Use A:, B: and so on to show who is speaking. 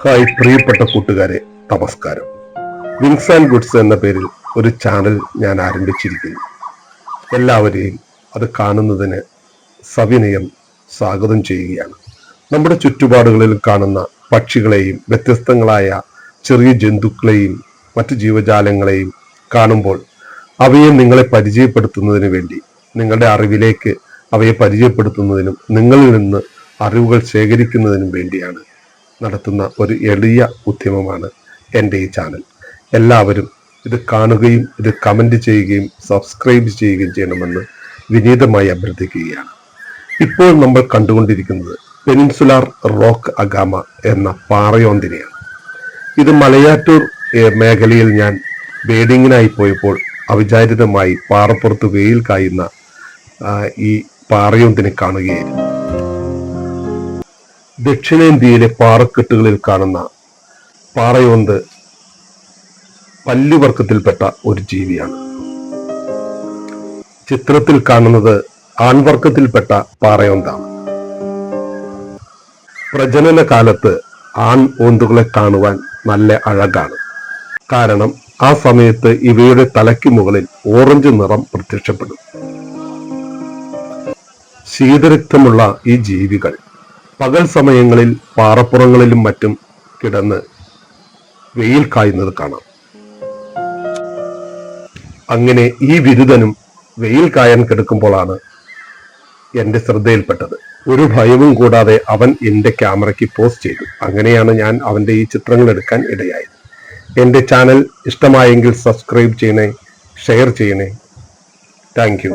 A: Hi പ്രിയപ്പെട്ട കൂട്ടുകാരെ, നമസ്കാരം. വിങ്സ് ആൻഡ് ഗുഡ്സ് എന്ന പേരിൽ ഒരു ചാനൽ ഞാൻ ആരംഭിച്ചിരിക്കുന്നു. എല്ലാവരെയും അത് കാണുന്നതിന് സവിനയം സ്വാഗതം ചെയ്യുകയാണ്. നമ്മുടെ ചുറ്റുപാടുകളിൽ കാണുന്ന പക്ഷികളെയും വ്യത്യസ്തങ്ങളായ ചെറിയ ജന്തുക്കളെയും മറ്റു ജീവജാലങ്ങളെയും കാണുമ്പോൾ അവയെ നിങ്ങളെ പരിചയപ്പെടുത്തുന്നതിന് വേണ്ടി, നിങ്ങളുടെ അറിവിലേക്ക് അവയെ പരിചയപ്പെടുത്തുന്നതിനും നിങ്ങളിൽ നിന്ന് അറിവുകൾ ശേഖരിക്കുന്നതിനും വേണ്ടിയാണ് നടത്തുന്ന ഒരു എളിയ ഉദ്യമമാണ് എൻ്റെ ഈ ചാനൽ. എല്ലാവരും ഇത് കാണുകയും ഇത് കമൻറ്റ് ചെയ്യുകയും സബ്സ്ക്രൈബ് ചെയ്യുകയും ചെയ്യണമെന്ന് വിനീതമായി അഭ്യർത്ഥിക്കുകയാണ്. ഇപ്പോൾ നമ്മൾ കണ്ടുകൊണ്ടിരിക്കുന്നത് പെനിൻസുലാർ റോക്ക് അഗാമ എന്ന പാറയോന്തിനെയാണ്. ഇത് മലയാറ്റൂർ മേഖലയിൽ ഞാൻ ബേഡിങ്ങിനായി പോയപ്പോൾ അവിചാരിതമായി പാറപ്പുറത്ത് വെയിൽ കായുന്ന ഈ പാറയോന്തിനെ കാണുകയായിരുന്നു. ദക്ഷിണേന്ത്യയിലെ പാറക്കെട്ടുകളിൽ കാണുന്ന പാറയോന്ത് പല്ലുവർഗത്തിൽപ്പെട്ട ഒരു ജീവിയാണ്. ചിത്രത്തിൽ കാണുന്നത് ആൺവർഗത്തിൽപ്പെട്ട പാറയോന്താണ്. പ്രജനന കാലത്ത് ആൺ ഓന്തുകളെ കാണുവാൻ നല്ല അഴകാണ്. കാരണം ആ സമയത്ത് ഇവയുടെ തലയ്ക്ക് മുകളിൽ ഓറഞ്ച് നിറം പ്രത്യക്ഷപ്പെടും. ശീതരക്തമുള്ള ഈ ജീവികൾ പകൽ സമയങ്ങളിൽ പാറപ്പുറങ്ങളിലും മറ്റും കിടന്ന് വെയിൽ കായുന്നത് കാണാം. അങ്ങനെ ഈ വിരുദ്ധനും വെയിൽ കായാൻ കിടക്കുമ്പോഴാണ് എൻ്റെ ശ്രദ്ധയിൽപ്പെട്ടത്. ഒരു ഭയവും കൂടാതെ അവൻ എൻ്റെ ക്യാമറയ്ക്ക് പോസ്റ്റ് ചെയ്തു. അങ്ങനെയാണ് ഞാൻ അവൻ്റെ ഈ ചിത്രങ്ങൾ എടുക്കാൻ ഇടയായത്. എൻ്റെ ചാനൽ ഇഷ്ടമായെങ്കിൽ സബ്സ്ക്രൈബ് ചെയ്യണേ, ഷെയർ ചെയ്യണേ. Thank you.